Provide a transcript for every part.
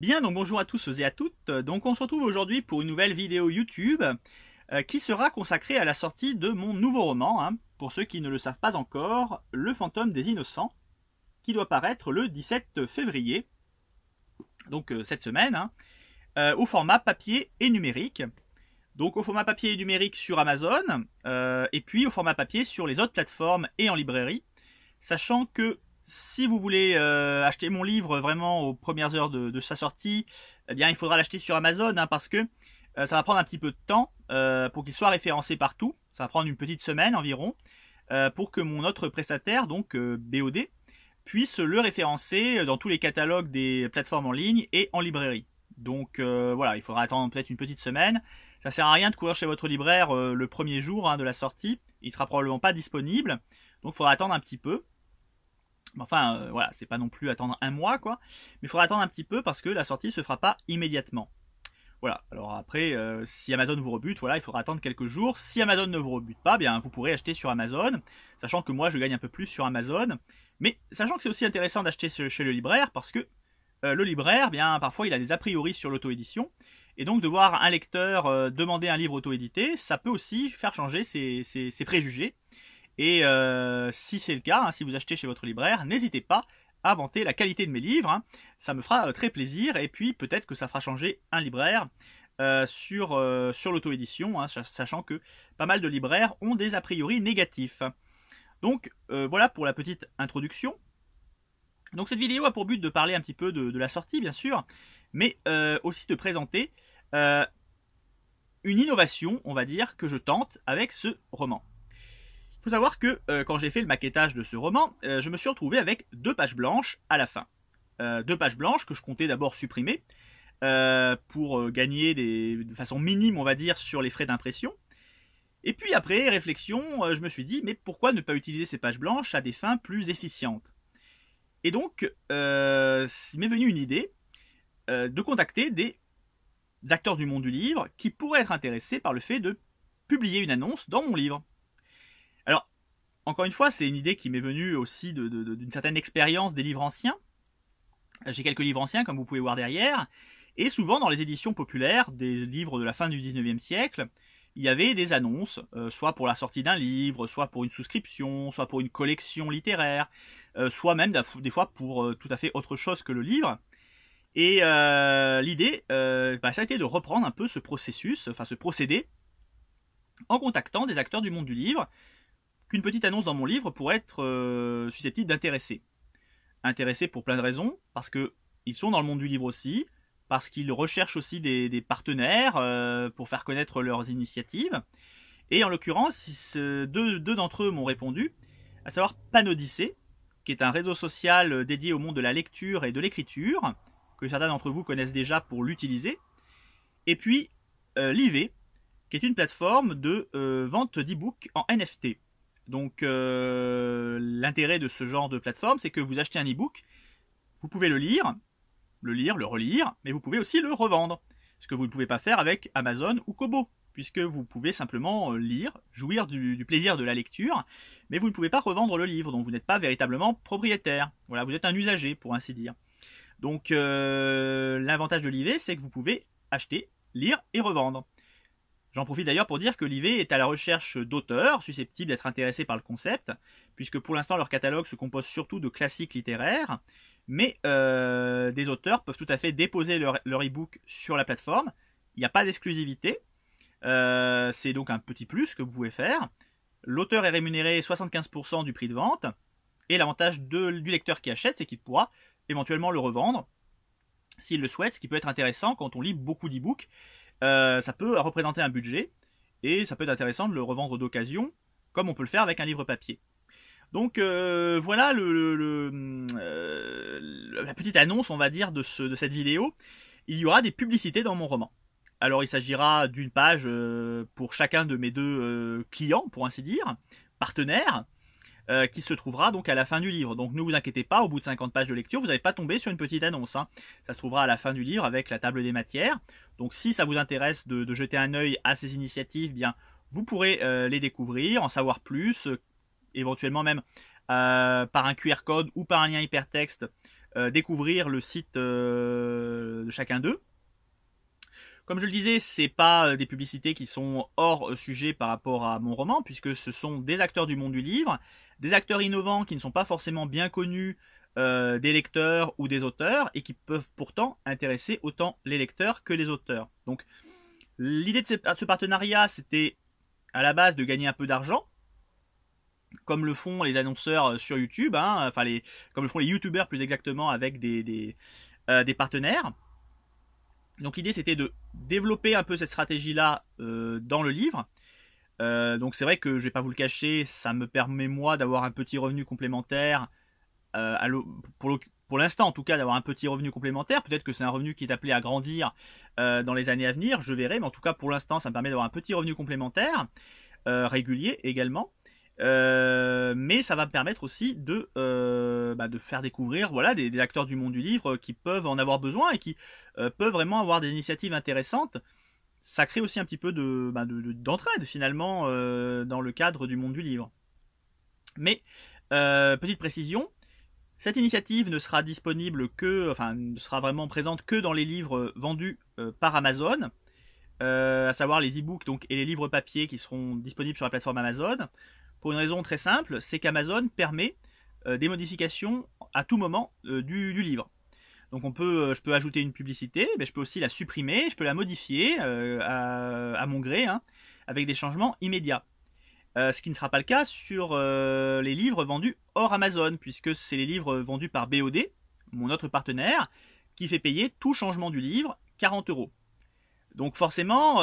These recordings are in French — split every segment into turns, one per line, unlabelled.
Bien, donc bonjour à tous et à toutes. Donc on se retrouve aujourd'hui pour une nouvelle vidéo YouTube qui sera consacrée à la sortie de mon nouveau roman, hein, pour ceux qui ne le savent pas encore, Le Fantôme des Innocents, qui doit paraître le 17 février, donc cette semaine, hein, au format papier et numérique. Donc au format papier et numérique sur Amazon, et puis au format papier sur les autres plateformes et en librairie, sachant que si vous voulez acheter mon livre vraiment aux premières heures de sa sortie, eh bien il faudra l'acheter sur Amazon, hein, parce que ça va prendre un petit peu de temps pour qu'il soit référencé partout. Ça va prendre une petite semaine environ pour que mon autre prestataire, donc BOD, puisse le référencer dans tous les catalogues des plateformes en ligne et en librairie. Donc voilà, il faudra attendre peut-être une petite semaine. Ça sert à rien de courir chez votre libraire le premier jour, hein, de la sortie. Il sera probablement pas disponible, donc il faudra attendre un petit peu. Enfin, voilà, c'est pas non plus attendre un mois, quoi. Mais il faudra attendre un petit peu parce que la sortie se fera pas immédiatement. Voilà, alors après, si Amazon vous rebute, voilà, il faudra attendre quelques jours. Si Amazon ne vous rebute pas, bien, vous pourrez acheter sur Amazon, sachant que moi, je gagne un peu plus sur Amazon. Mais sachant que c'est aussi intéressant d'acheter chez le libraire, parce que le libraire, bien, parfois, il a des a priori sur l'auto-édition. Et donc, de voir un lecteur demander un livre auto-édité, ça peut aussi faire changer ses préjugés. Et si c'est le cas, hein, si vous achetez chez votre libraire, n'hésitez pas à vanter la qualité de mes livres, hein. Ça me fera très plaisir, et puis peut-être que ça fera changer un libraire sur l'auto-édition, hein, sachant que pas mal de libraires ont des a priori négatifs. Donc voilà pour la petite introduction. Donc cette vidéo a pour but de parler un petit peu de la sortie, bien sûr, mais aussi de présenter une innovation, on va dire, que je tente avec ce roman. Il faut savoir que quand j'ai fait le maquettage de ce roman, je me suis retrouvé avec 2 pages blanches à la fin. 2 pages blanches que je comptais d'abord supprimer pour gagner de façon minime, on va dire, sur les frais d'impression. Et puis après réflexion, je me suis dit, mais pourquoi ne pas utiliser ces pages blanches à des fins plus efficientes? Et donc, il m'est venu une idée de contacter des acteurs du monde du livre qui pourraient être intéressés par le fait de publier une annonce dans mon livre. Alors, encore une fois, c'est une idée qui m'est venue aussi d'une certaine expérience des livres anciens. J'ai quelques livres anciens, comme vous pouvez voir derrière, et souvent dans les éditions populaires des livres de la fin du 19e siècle, il y avait des annonces, soit pour la sortie d'un livre, soit pour une souscription, soit pour une collection littéraire, soit même des fois pour tout à fait autre chose que le livre. Et l'idée, ça a été de reprendre un peu ce processus, enfin ce procédé, en contactant des acteurs du monde du livre, qu'une petite annonce dans mon livre pourrait être susceptible d'intéresser. Intéressés pour plein de raisons, parce qu'ils sont dans le monde du livre aussi, parce qu'ils recherchent aussi des partenaires pour faire connaître leurs initiatives. Et en l'occurrence, deux d'entre eux m'ont répondu, à savoir Panodyssée, qui est un réseau social dédié au monde de la lecture et de l'écriture, que certains d'entre vous connaissent déjà pour l'utiliser, et puis Livé, qui est une plateforme de vente d'e-books en NFT. Donc l'intérêt de ce genre de plateforme, c'est que vous achetez un e-book, vous pouvez le lire, le relire, mais vous pouvez aussi le revendre. Ce que vous ne pouvez pas faire avec Amazon ou Kobo, puisque vous pouvez simplement lire, jouir du plaisir de la lecture, mais vous ne pouvez pas revendre le livre, donc vous n'êtes pas véritablement propriétaire. Voilà, vous êtes un usager, pour ainsi dire. Donc l'avantage de l'IV, c'est que vous pouvez acheter, lire et revendre. J'en profite d'ailleurs pour dire que l'IV est à la recherche d'auteurs susceptibles d'être intéressés par le concept, puisque pour l'instant leur catalogue se compose surtout de classiques littéraires, mais des auteurs peuvent tout à fait déposer leur e-book sur la plateforme. Il n'y a pas d'exclusivité, c'est donc un petit plus que vous pouvez faire. L'auteur est rémunéré 75% du prix de vente, et l'avantage du lecteur qui achète, c'est qu'il pourra éventuellement le revendre, s'il le souhaite, ce qui peut être intéressant quand on lit beaucoup d'e-books. Ça peut représenter un budget, et ça peut être intéressant de le revendre d'occasion, comme on peut le faire avec un livre papier. Donc voilà la petite annonce, on va dire, de cette vidéo. Il y aura des publicités dans mon roman. Alors il s'agira d'une page pour chacun de mes 2 clients, pour ainsi dire, partenaires, qui se trouvera donc à la fin du livre. Donc ne vous inquiétez pas, au bout de 50 pages de lecture, vous n'allez pas tomber sur une petite annonce, hein. Ça se trouvera à la fin du livre avec la table des matières. Donc si ça vous intéresse de jeter un œil à ces initiatives, bien vous pourrez les découvrir, en savoir plus, éventuellement même par un QR code ou par un lien hypertexte découvrir le site de chacun d'eux. Comme je le disais, c'est pas des publicités qui sont hors sujet par rapport à mon roman, puisque ce sont des acteurs du monde du livre, des acteurs innovants qui ne sont pas forcément bien connus des lecteurs ou des auteurs, et qui peuvent pourtant intéresser autant les lecteurs que les auteurs. Donc l'idée de ce partenariat, c'était à la base de gagner un peu d'argent, comme le font les annonceurs sur YouTube, hein, comme le font les youtubeurs plus exactement avec des partenaires. Donc l'idée c'était de développer un peu cette stratégie-là dans le livre. Donc c'est vrai que je vais pas vous le cacher, ça me permet moi d'avoir un petit revenu complémentaire, pour l'instant en tout cas d'avoir un petit revenu complémentaire. Peut-être que c'est un revenu qui est appelé à grandir dans les années à venir, je verrai, mais en tout cas pour l'instant ça me permet d'avoir un petit revenu complémentaire, régulier également. Mais ça va me permettre aussi de faire découvrir voilà, des acteurs du monde du livre qui peuvent en avoir besoin et qui peuvent vraiment avoir des initiatives intéressantes. Ça crée aussi un petit peu d'entraide finalement dans le cadre du monde du livre. Mais, petite précision, cette initiative ne sera disponible ne sera vraiment présente que dans les livres vendus par Amazon, à savoir les e-books et les livres papier qui seront disponibles sur la plateforme Amazon. Pour une raison très simple, c'est qu'Amazon permet des modifications à tout moment du livre. Donc je peux ajouter une publicité, mais je peux aussi la supprimer, je peux la modifier à mon gré, hein, avec des changements immédiats. Ce qui ne sera pas le cas sur les livres vendus hors Amazon, puisque c'est les livres vendus par BOD, mon autre partenaire, qui fait payer tout changement du livre 40 €. Donc forcément,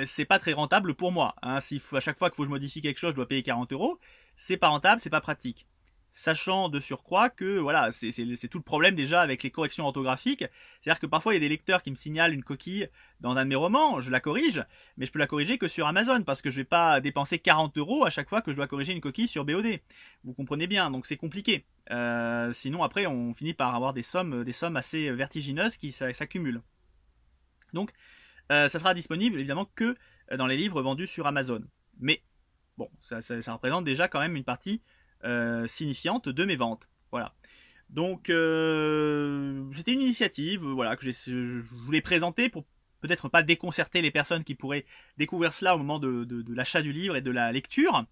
c'est pas très rentable pour moi. Hein. À chaque fois qu'il faut que je modifie quelque chose, je dois payer 40 €. C'est pas rentable, c'est pas pratique. Sachant de surcroît que voilà, c'est tout le problème déjà avec les corrections orthographiques. C'est-à-dire que parfois il y a des lecteurs qui me signalent une coquille dans un de mes romans, je la corrige, mais je peux la corriger que sur Amazon parce que je vais pas dépenser 40 € à chaque fois que je dois corriger une coquille sur BOD. Vous comprenez bien, donc c'est compliqué. Sinon après on finit par avoir des sommes assez vertigineuses qui s'accumulent. Donc ça sera disponible évidemment que dans les livres vendus sur Amazon. Mais bon, ça représente déjà quand même une partie signifiante de mes ventes. Voilà. Donc c'était une initiative voilà, que je voulais présenter pour peut-être pas déconcerter les personnes qui pourraient découvrir cela au moment de l'achat du livre et de la lecture.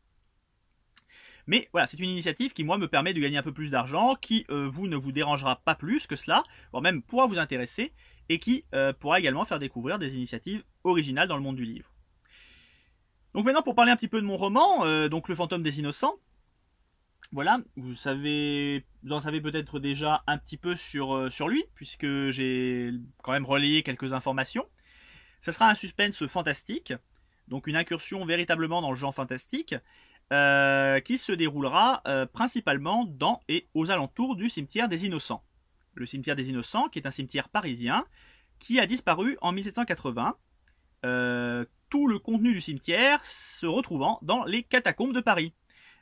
Mais voilà, c'est une initiative qui moi me permet de gagner un peu plus d'argent, qui vous ne vous dérangera pas plus que cela, voire même pourra vous intéresser, et qui pourra également faire découvrir des initiatives originales dans le monde du livre. Donc maintenant pour parler un petit peu de mon roman, donc Le Fantôme des Innocents. Voilà, vous en savez peut-être déjà un petit peu sur lui, puisque j'ai quand même relayé quelques informations. Ce sera un suspense fantastique, donc une incursion véritablement dans le genre fantastique, qui se déroulera principalement dans et aux alentours du cimetière des Innocents. Le cimetière des Innocents, qui est un cimetière parisien, qui a disparu en 1780, tout le contenu du cimetière se retrouvant dans les catacombes de Paris.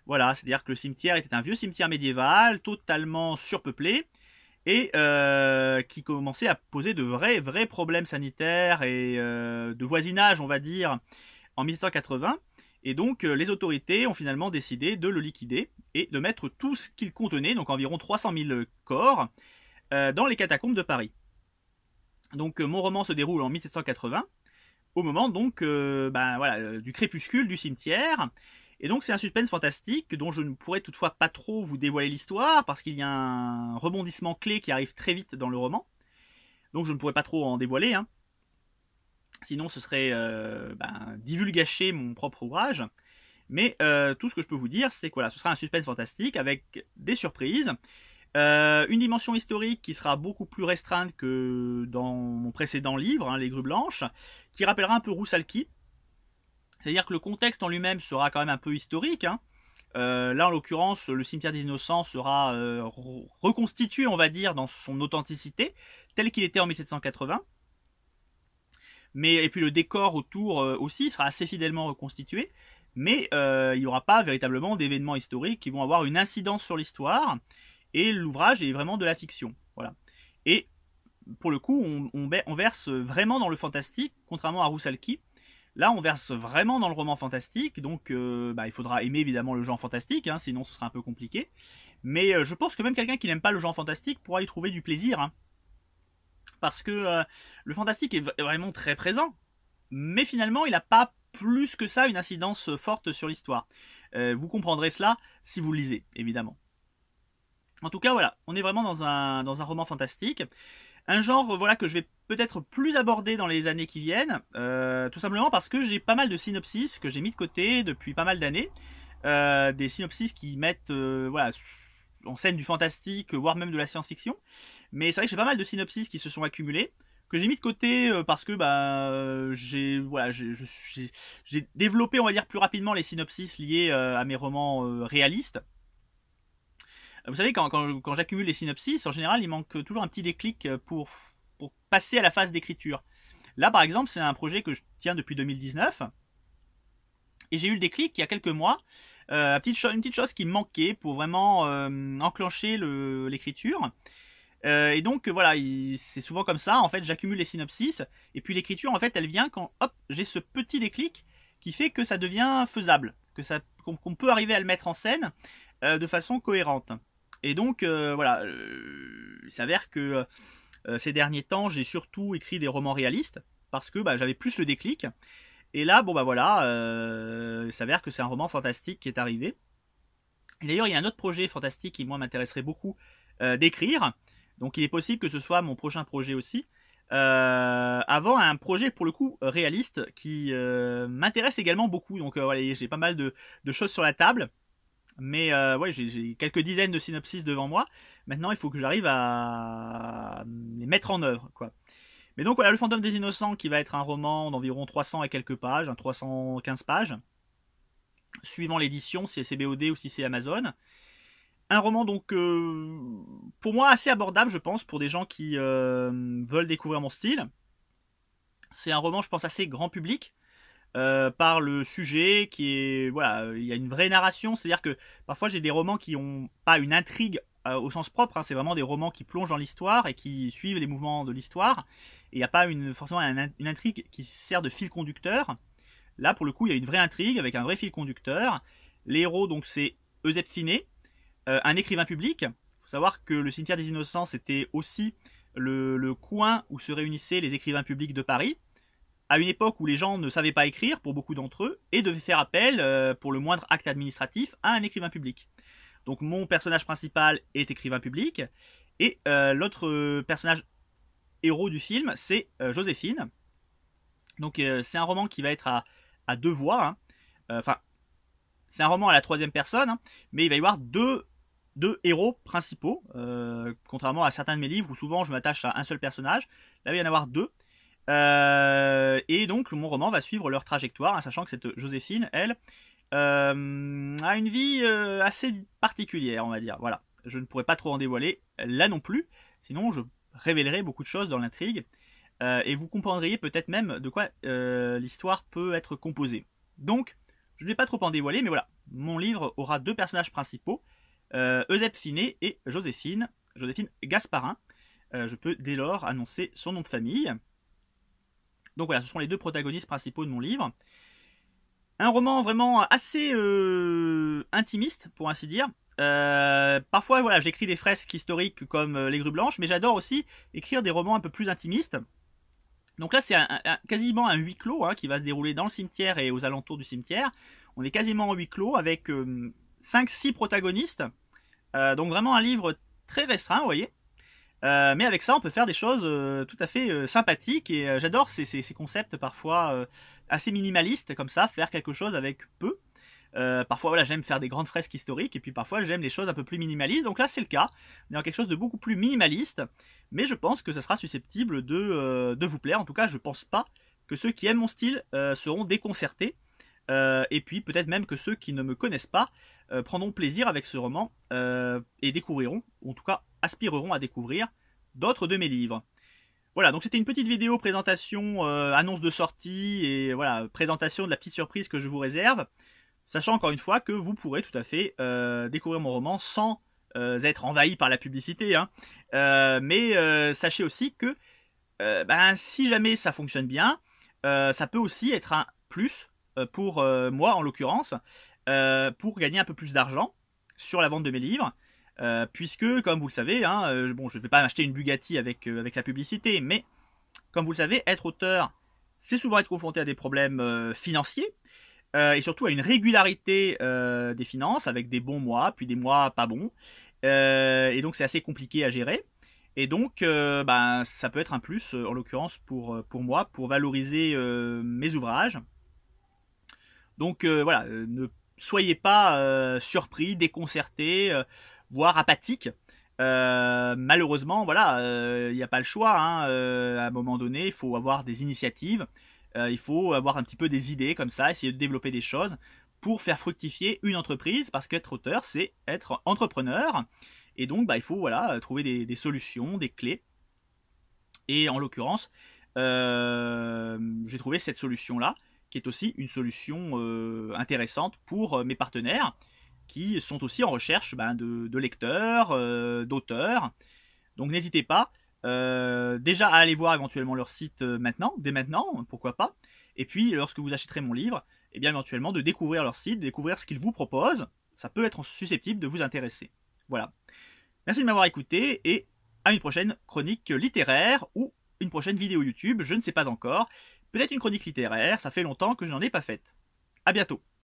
Voilà, c'est-à-dire que le cimetière était un vieux cimetière médiéval, totalement surpeuplé, et qui commençait à poser de vrais problèmes sanitaires et de voisinage, on va dire, en 1780. Et donc les autorités ont finalement décidé de le liquider et de mettre tout ce qu'il contenait, donc environ 300 000 corps, dans les catacombes de Paris. Donc mon roman se déroule en 1780, au moment donc du crépuscule du cimetière. Et donc c'est un suspense fantastique dont je ne pourrais toutefois pas trop vous dévoiler l'histoire parce qu'il y a un rebondissement clé qui arrive très vite dans le roman. Donc je ne pourrais pas trop en dévoiler, hein. Sinon ce serait divulgacher mon propre ouvrage. Mais tout ce que je peux vous dire, c'est que voilà, ce sera un suspense fantastique avec des surprises, une dimension historique qui sera beaucoup plus restreinte que dans mon précédent livre, hein, Les Grues Blanches, qui rappellera un peu Roussalki. C'est-à-dire que le contexte en lui-même sera quand même un peu historique, hein. Là en l'occurrence, le cimetière des Innocents sera reconstitué, on va dire, dans son authenticité, tel qu'il était en 1780. Et puis le décor autour aussi sera assez fidèlement reconstitué, mais il n'y aura pas véritablement d'événements historiques qui vont avoir une incidence sur l'histoire, et l'ouvrage est vraiment de la fiction. Voilà. Et pour le coup, on verse vraiment dans le fantastique, contrairement à Roussalki. Là, on verse vraiment dans le roman fantastique, donc il faudra aimer évidemment le genre fantastique, hein, sinon ce sera un peu compliqué. Mais je pense que même quelqu'un qui n'aime pas le genre fantastique pourra y trouver du plaisir, hein, parce que le fantastique est vraiment très présent, mais finalement il n'a pas plus que ça une incidence forte sur l'histoire. Vous comprendrez cela si vous le lisez, évidemment. En tout cas, voilà, on est vraiment dans un roman fantastique. Un genre voilà, que je vais peut-être plus aborder dans les années qui viennent, tout simplement parce que j'ai pas mal de synopsis que j'ai mis de côté depuis pas mal d'années. Des synopsis qui mettent voilà, en scène du fantastique, voire même de la science-fiction. Mais c'est vrai que j'ai pas mal de synopsis qui se sont accumulés, que j'ai mis de côté parce que j'ai voilà, j'ai développé, on va dire, plus rapidement les synopsis liés à mes romans réalistes. Vous savez, quand j'accumule les synopsis, en général, il manque toujours un petit déclic pour passer à la phase d'écriture. Là, par exemple, c'est un projet que je tiens depuis 2019. Et j'ai eu le déclic il y a quelques mois. Une petite chose qui me manquait pour vraiment enclencher l'écriture. Et donc, voilà, c'est souvent comme ça. En fait, j'accumule les synopsis. Et puis l'écriture, en fait, elle vient quand, hop, j'ai ce petit déclic qui fait que ça devient faisable. Qu'on peut arriver à le mettre en scène de façon cohérente. Et donc, voilà, il s'avère que ces derniers temps, j'ai surtout écrit des romans réalistes parce que j'avais plus le déclic. Et là, voilà, il s'avère que c'est un roman fantastique qui est arrivé. Et d'ailleurs, il y a un autre projet fantastique qui, moi, m'intéresserait beaucoup d'écrire. Donc, il est possible que ce soit mon prochain projet aussi. Avant un projet, pour le coup, réaliste qui m'intéresse également beaucoup. Donc, voilà, j'ai pas mal de choses sur la table. Mais ouais, j'ai quelques dizaines de synopsis devant moi. Maintenant, il faut que j'arrive à les mettre en œuvre, quoi. Mais donc voilà, Le Fantôme des Innocents, qui va être un roman d'environ 300 et quelques pages, 315 pages, suivant l'édition, si c'est BOD ou si c'est Amazon. Un roman donc, pour moi, assez abordable, je pense, pour des gens qui veulent découvrir mon style. C'est un roman, je pense, assez grand public. Par le sujet qui est voilà, il y a une vraie narration, c'est-à-dire que parfois j'ai des romans qui n'ont pas une intrigue au sens propre, hein, c'est vraiment des romans qui plongent dans l'histoire et qui suivent les mouvements de l'histoire, et il n'y a pas forcément une intrigue qui sert de fil conducteur. Là pour le coup il y a une vraie intrigue avec un vrai fil conducteur. Les héros donc c'est Eusèbe Finet, un écrivain public. Il faut savoir que le cimetière des Innocents c'était aussi le coin où se réunissaient les écrivains publics de Paris, à une époque où les gens ne savaient pas écrire pour beaucoup d'entre eux, et devaient faire appel, pour le moindre acte administratif, à un écrivain public. Donc mon personnage principal est écrivain public, et l'autre personnage héros du film, c'est Joséphine. Donc c'est un roman qui va être à deux voix, hein. Enfin, c'est un roman à la troisième personne, hein, mais il va y avoir deux héros principaux, contrairement à certains de mes livres où souvent je m'attache à un seul personnage. Là il va y en avoir deux. Et donc mon roman va suivre leur trajectoire, hein, sachant que cette Joséphine, elle, a une vie assez particulière, on va dire. Voilà, je ne pourrais pas trop en dévoiler là non plus, sinon je révélerai beaucoup de choses dans l'intrigue, et vous comprendriez peut-être même de quoi l'histoire peut être composée. Donc, je ne vais pas trop en dévoiler, mais voilà, mon livre aura deux personnages principaux, Eusèbe Finet et Joséphine Gasparin. Je peux dès lors annoncer son nom de famille. Donc voilà, ce sont les deux protagonistes principaux de mon livre. Un roman vraiment assez intimiste, pour ainsi dire. Parfois, voilà, j'écris des fresques historiques comme Les Grues Blanches, mais j'adore aussi écrire des romans un peu plus intimistes. Donc là, c'est quasiment un huis clos, hein, qui va se dérouler dans le cimetière et aux alentours du cimetière. On est quasiment en huis clos avec 5-6 protagonistes. Donc vraiment un livre très restreint, vous voyez. Mais avec ça, on peut faire des choses tout à fait sympathiques, et j'adore ces concepts parfois assez minimalistes, comme ça, faire quelque chose avec peu. Parfois, voilà, j'aime faire des grandes fresques historiques, et puis parfois, j'aime les choses un peu plus minimalistes. Donc là, c'est le cas. On est dans quelque chose de beaucoup plus minimaliste, mais je pense que ça sera susceptible de vous plaire. En tout cas, je pense pas que ceux qui aiment mon style seront déconcertés. Et puis, peut-être même que ceux qui ne me connaissent pas prendront plaisir avec ce roman et découvriront, ou en tout cas aspireront à découvrir d'autres de mes livres. Voilà, donc c'était une petite vidéo présentation, annonce de sortie, et voilà, présentation de la petite surprise que je vous réserve, sachant encore une fois que vous pourrez tout à fait découvrir mon roman sans être envahi par la publicité, hein. Mais sachez aussi que si jamais ça fonctionne bien, ça peut aussi être plus pour moi en l'occurrence, pour gagner un peu plus d'argent sur la vente de mes livres. Puisque, comme vous le savez, hein, bon, je ne vais pas m'acheter une Bugatti avec la publicité, mais comme vous le savez, être auteur, c'est souvent être confronté à des problèmes financiers, et surtout à une régularité des finances, avec des bons mois, puis des mois pas bons. Et donc c'est assez compliqué à gérer. Et donc ben, ça peut être un plus, en l'occurrence pour moi, pour valoriser mes ouvrages. Donc voilà, ne soyez pas surpris, déconcertés, voire apathiques. Malheureusement, voilà, il n'y a pas le choix, hein, à un moment donné, il faut avoir des initiatives, il faut avoir un petit peu des idées comme ça, essayer de développer des choses pour faire fructifier une entreprise, parce qu'être auteur, c'est être entrepreneur. Et donc, bah, il faut voilà, trouver des solutions, des clés. Et en l'occurrence, j'ai trouvé cette solution-là, qui est aussi une solution intéressante pour mes partenaires, qui sont aussi en recherche ben, de lecteurs, d'auteurs. Donc n'hésitez pas déjà à aller voir éventuellement leur site maintenant, dès maintenant, pourquoi pas. Et puis lorsque vous achèterez mon livre, et bien éventuellement de découvrir leur site, découvrir ce qu'ils vous proposent. Ça peut être susceptible de vous intéresser. Voilà. Merci de m'avoir écouté et à une prochaine chronique littéraire ou une prochaine vidéo YouTube, je ne sais pas encore. Peut-être une chronique littéraire, ça fait longtemps que je n'en ai pas faite. À bientôt.